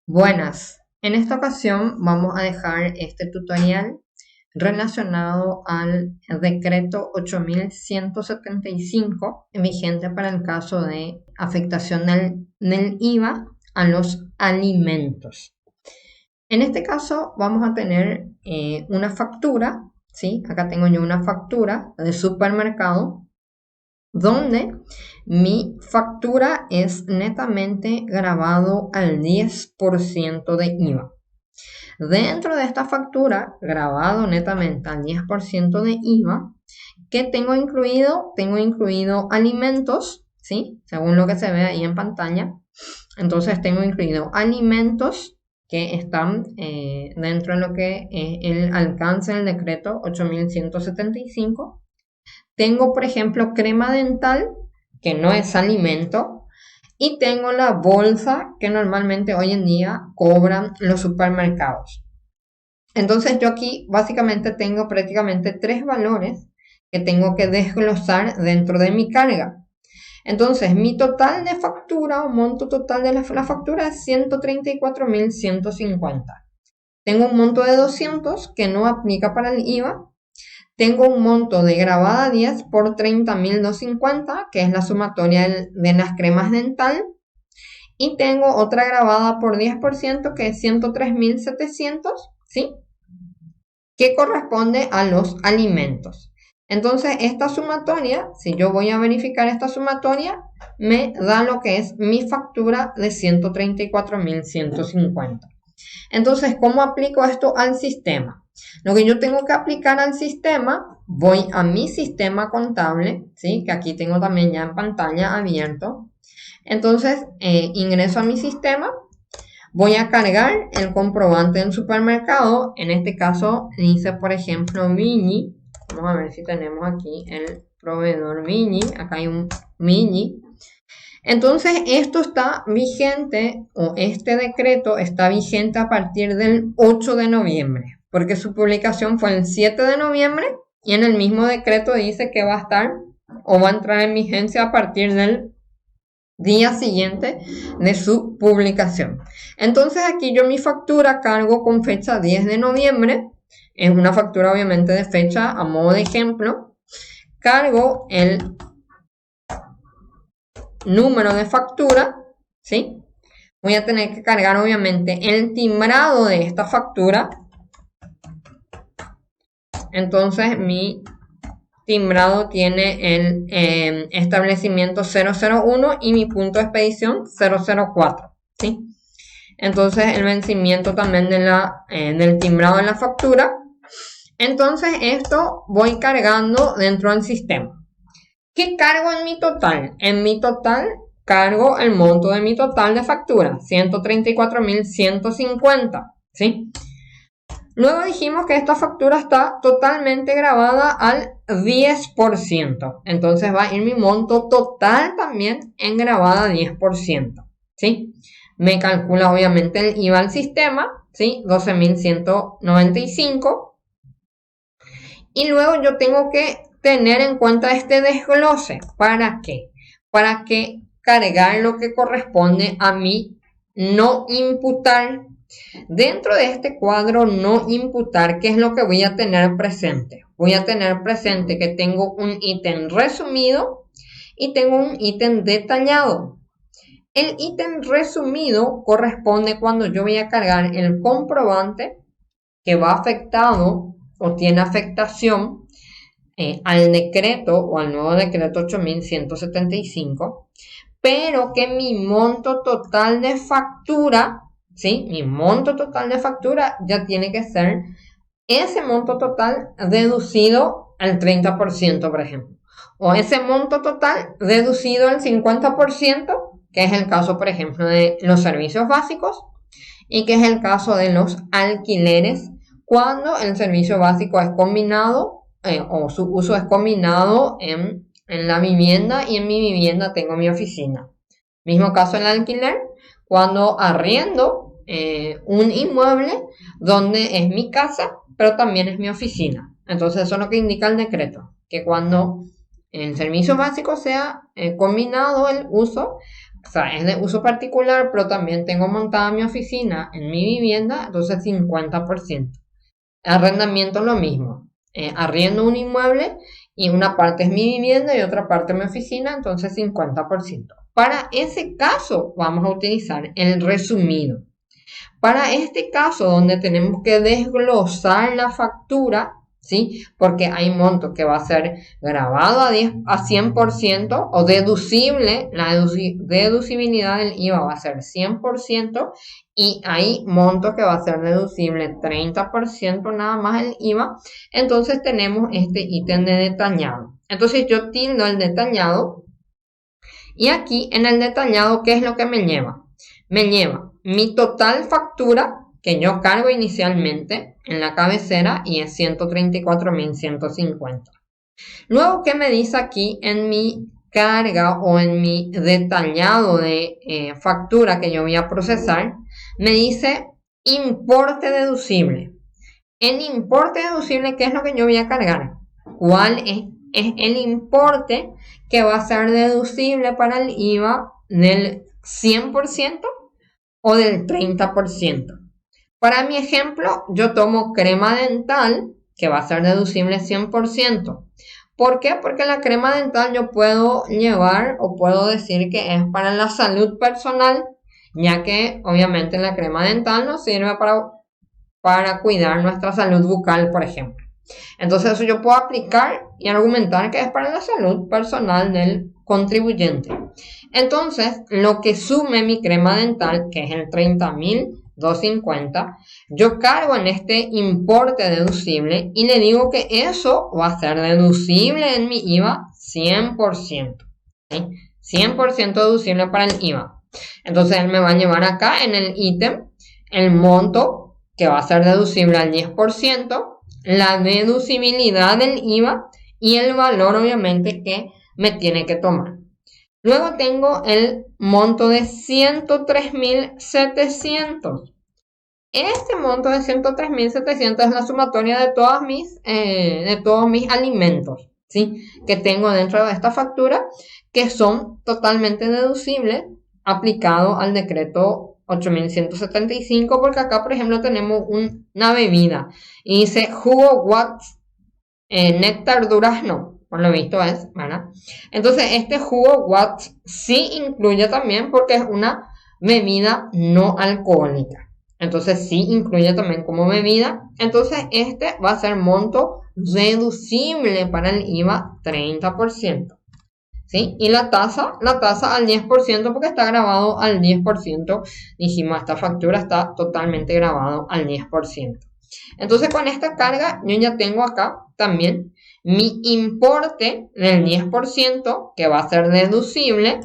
Buenas, en esta ocasión vamos a dejar este tutorial relacionado al decreto 8175 vigente para el caso de afectación del IVA a los alimentos. En este caso vamos a tener una factura, ¿sí? Acá tengo yo una factura de supermercado donde mi factura es netamente grabado al 10% de IVA. Dentro de esta factura, grabado netamente al 10% de IVA, ¿qué tengo incluido? Tengo incluido alimentos, ¿sí? Según lo que se ve ahí en pantalla. Entonces tengo incluido alimentos que están dentro de lo que es el alcance del decreto 8175. Tengo, por ejemplo, crema dental, que no es alimento, y tengo la bolsa que normalmente hoy en día cobran los supermercados. Entonces yo aquí básicamente tengo prácticamente tres valores que tengo que desglosar dentro de mi carga. Entonces mi total de factura o monto total de la factura es 134.150. Tengo un monto de 200 que no aplica para el IVA. Tengo un monto de grabada 10 por 30.250, que es la sumatoria de las cremas dental. Y tengo otra grabada por 10%, que es 103.700, ¿sí? Que corresponde a los alimentos. Entonces, esta sumatoria, si yo voy a verificar esta sumatoria, me da lo que es mi factura de 134.150. Entonces, ¿cómo aplico esto al sistema? Lo que yo tengo que aplicar al sistema, voy a mi sistema contable, ¿sí? Que aquí tengo también ya en pantalla abierto. Entonces, ingreso a mi sistema, voy a cargar el comprobante del supermercado. En este caso, dice, por ejemplo, Mini. Vamos a ver si tenemos aquí el proveedor Mini. Acá hay un Mini. Entonces, esto está vigente, o este decreto está vigente a partir del 8 de noviembre, porque su publicación fue el 7 de noviembre y en el mismo decreto dice que va a estar o va a entrar en vigencia a partir del día siguiente de su publicación. Entonces, aquí yo mi factura cargo con fecha 10 de noviembre, es una factura obviamente de fecha a modo de ejemplo, cargo el número de factura, ¿sí? Voy a tener que cargar obviamente el timbrado de esta factura. Entonces mi timbrado tiene el establecimiento 001 y mi punto de expedición 004, ¿sí? Entonces el vencimiento también del timbrado de la factura. Entonces esto voy cargando dentro del sistema. ¿Qué cargo en mi total? En mi total cargo el monto de mi total de factura, 134.150, ¿sí? Luego dijimos que esta factura está totalmente grabada al 10%. Entonces va a ir mi monto total también en grabada 10%, ¿sí? Me calcula obviamente el IVA al sistema, ¿sí? 12.195. Y luego yo tengo que tener en cuenta este desglose. ¿Para qué? Para que cargar lo que corresponde a mi no imputar. Dentro de este cuadro no imputar, ¿qué es lo que voy a tener presente? Voy a tener presente que tengo un ítem resumido y tengo un ítem detallado. El ítem resumido corresponde cuando yo voy a cargar el comprobante que va afectado o tiene afectación al decreto o al nuevo decreto 8175, pero que mi monto total de factura, ¿sí? Mi monto total de factura ya tiene que ser ese monto total deducido al 30%, por ejemplo, o ese monto total deducido al 50%, que es el caso, por ejemplo, de los servicios básicos y que es el caso de los alquileres cuando el servicio básico es combinado o su uso es combinado en la vivienda y en mi vivienda tengo mi oficina. Mismo caso en el alquiler, cuando arriendo un inmueble donde es mi casa, pero también es mi oficina. Entonces eso es lo que indica el decreto, que cuando en el servicio básico sea combinado el uso, o sea, es de uso particular, pero también tengo montada mi oficina en mi vivienda, entonces 50%. Arrendamiento lo mismo. Arriendo un inmueble y una parte es mi vivienda y otra parte mi oficina, entonces 50%. Para ese caso vamos a utilizar el resumido. Para este caso donde tenemos que desglosar la factura, ¿sí? Porque hay monto que va a ser grabado a 100% o deducible, la deducibilidad del IVA va a ser 100% y hay monto que va a ser deducible 30% nada más el IVA. Entonces tenemos este ítem de detallado. Entonces yo tildo el detallado y aquí en el detallado, ¿qué es lo que me lleva? Me lleva mi total factura que yo cargo inicialmente en la cabecera y es 134.150. Luego, ¿qué me dice aquí en mi carga o en mi detallado de factura que yo voy a procesar? Me dice importe deducible. En importe deducible, ¿qué es lo que yo voy a cargar? ¿Cuál es el importe que va a ser deducible para el IVA del 100% o del 30%? Para mi ejemplo, yo tomo crema dental, que va a ser deducible 100%. ¿Por qué? Porque la crema dental yo puedo llevar o puedo decir que es para la salud personal, ya que obviamente la crema dental nos sirve para cuidar nuestra salud bucal, por ejemplo. Entonces eso yo puedo aplicar y argumentar que es para la salud personal del contribuyente. Entonces, lo que sume mi crema dental, que es el 30.250, yo cargo en este importe deducible y le digo que eso va a ser deducible en mi IVA 100%. ¿Sí? 100% deducible para el IVA. Entonces, él me va a llevar acá en el ítem el monto que va a ser deducible al 10%, la deducibilidad del IVA y el valor obviamente que me tiene que tomar. Luego tengo el monto de 103.700. Este monto de 103.700 es la sumatoria de todos mis alimentos, ¿sí? Que tengo dentro de esta factura, que son totalmente deducibles aplicado al decreto 8.175, porque acá, por ejemplo, tenemos una bebida y dice jugo Watts néctar durazno, por lo visto es, ¿verdad? Entonces, este jugo Watts sí incluye también porque es una bebida no alcohólica. Entonces, sí incluye también como bebida. Entonces, este va a ser monto reducible para el IVA 30%. ¿Sí? Y la tasa al 10% porque está grabado al 10%. Dijimos, esta factura está totalmente grabado al 10%. Entonces, con esta carga, yo ya tengo acá también mi importe del 10% que va a ser deducible,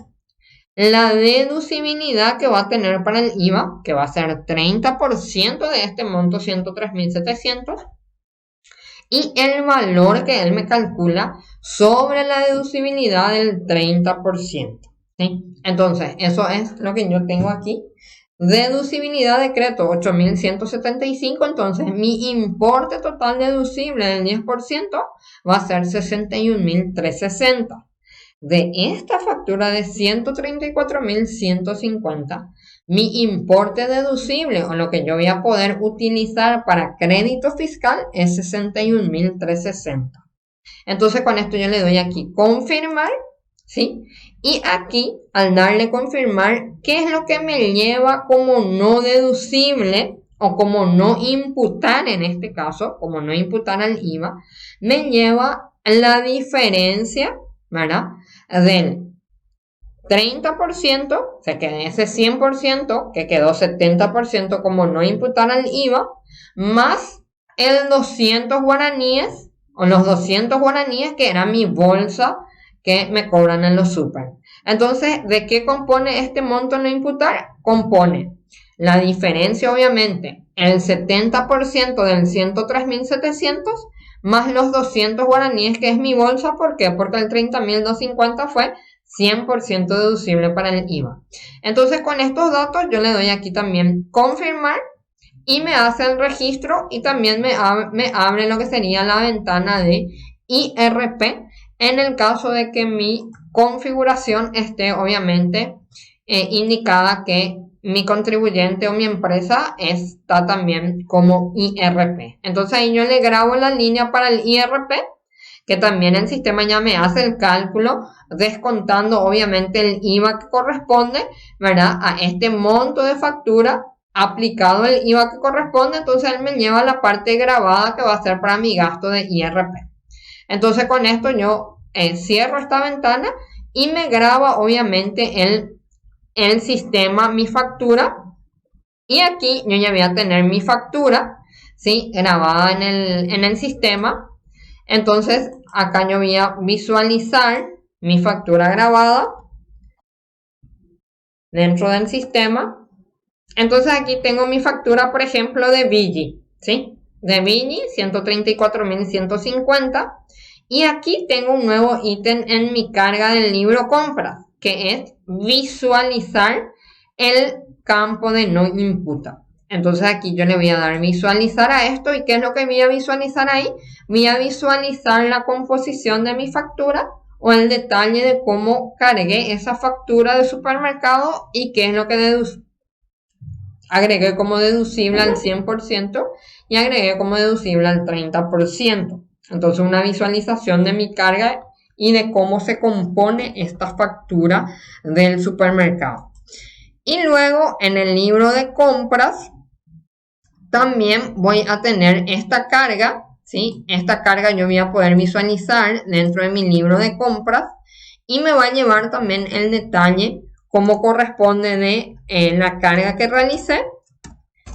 la deducibilidad que va a tener para el IVA, que va a ser 30% de este monto 103.700, y el valor que él me calcula sobre la deducibilidad del 30%. ¿Sí? Entonces, eso es lo que yo tengo aquí. Deducibilidad decreto 8.175, entonces mi importe total deducible del 10% va a ser 61.360. De esta factura de 134.150, mi importe deducible o lo que yo voy a poder utilizar para crédito fiscal es 61.360. Entonces con esto yo le doy aquí confirmar, ¿sí? Y aquí al darle confirmar, ¿qué es lo que me lleva como no deducible o como no imputar en este caso, como no imputar al IVA? Me lleva la diferencia, ¿verdad? Del 30%, o sea que en ese 100% que quedó 70% como no imputar al IVA, más el 200 guaraníes o los 200 guaraníes que era mi bolsa que me cobran en los super. Entonces, ¿de qué compone este monto no imputar? Compone la diferencia, obviamente, el 70% del 103.700 más los 200 guaraníes que es mi bolsa. ¿Por qué? Porque el 30.250 fue 100% deducible para el IVA. Entonces, con estos datos yo le doy aquí también confirmar y me hace el registro y también me abre lo que sería la ventana de IRP en el caso de que mi configuración esté obviamente indicada que mi contribuyente o mi empresa está también como IRP. Entonces ahí yo le grabo la línea para el IRP, que también el sistema ya me hace el cálculo, descontando obviamente el IVA que corresponde, ¿verdad? A este monto de factura, aplicado el IVA que corresponde, entonces él me lleva la parte grabada que va a ser para mi gasto de IRP. Entonces con esto yo cierro esta ventana y me graba obviamente el sistema mi factura, y aquí yo ya voy a tener mi factura, ¿sí? Grabada en el sistema. Entonces acá yo voy a visualizar mi factura grabada dentro del sistema. Entonces aquí tengo mi factura, por ejemplo, de Vigi, ¿sí? De Vigi, 134.150. Y aquí tengo un nuevo ítem en mi carga del libro compras, que es visualizar el campo de no imputa. Entonces aquí yo le voy a dar visualizar a esto. ¿Y qué es lo que voy a visualizar ahí? Voy a visualizar la composición de mi factura o el detalle de cómo cargué esa factura de supermercado y qué es lo que agregué como deducible al 100% y agregué como deducible al 30%. Entonces una visualización de mi carga y de cómo se compone esta factura del supermercado. Y luego en el libro de compras también voy a tener esta carga, ¿sí? Esta carga yo voy a poder visualizar dentro de mi libro de compras y me va a llevar también el detalle cómo corresponde de la carga que realicé,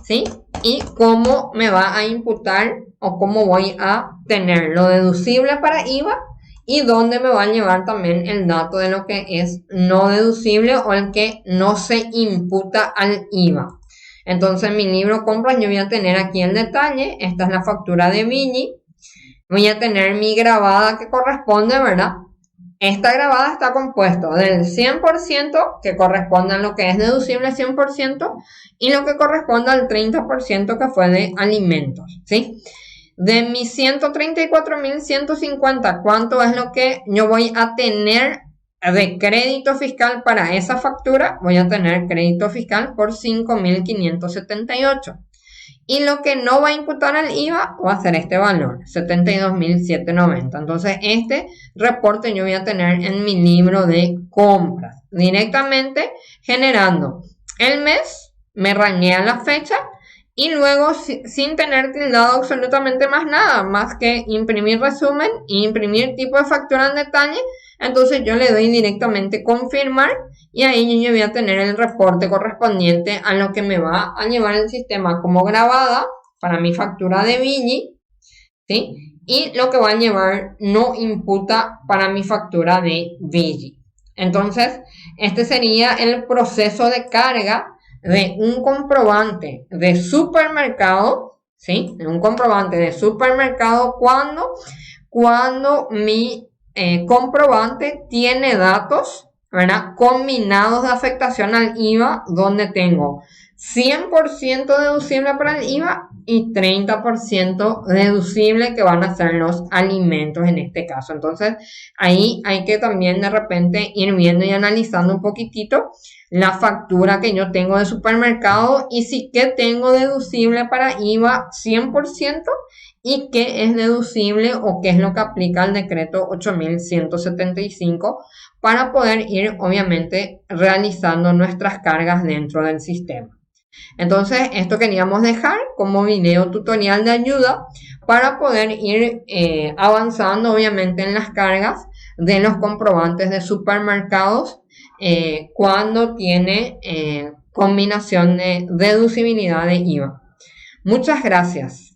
¿sí? Y cómo me va a imputar o cómo voy a tener lo deducible para IVA y dónde me va a llevar también el dato de lo que es no deducible o el que no se imputa al IVA. Entonces en mi libro compras yo voy a tener aquí el detalle. Esta es la factura de Vigi. Voy a tener mi grabada que corresponde, ¿verdad? Esta grabada está compuesto del 100% que corresponde a lo que es deducible 100% y lo que corresponde al 30% que fue de alimentos, ¿sí? De mis 134.150, ¿cuánto es lo que yo voy a tener de crédito fiscal para esa factura? Voy a tener crédito fiscal por 5.578. Y lo que no va a imputar al IVA va a ser este valor, 72.790. Entonces este reporte yo voy a tener en mi libro de compras. Directamente generando el mes, me rañea la fecha y luego sin tener tildado absolutamente más nada, más que imprimir resumen e imprimir tipo de factura en detalle. Entonces yo le doy directamente confirmar y ahí yo voy a tener el reporte correspondiente a lo que me va a llevar el sistema como grabada para mi factura de Vigi, ¿sí? Y lo que va a llevar no imputa para mi factura de Vigi. Entonces este sería el proceso de carga de un comprobante de supermercado, ¿sí? Un comprobante de supermercado cuando mi comprobante tiene datos, ¿verdad? Combinados de afectación al IVA, donde tengo 100% deducible para el IVA y 30% deducible que van a ser los alimentos en este caso. Entonces ahí hay que también de repente ir viendo y analizando un poquitito la factura que yo tengo de supermercado y si que tengo deducible para IVA 100% y qué es deducible o qué es lo que aplica el decreto 8.175 para poder ir obviamente realizando nuestras cargas dentro del sistema. Entonces esto queríamos dejar como video tutorial de ayuda para poder ir avanzando obviamente en las cargas de los comprobantes de supermercados cuando tiene combinación de deducibilidad de IVA. Muchas gracias.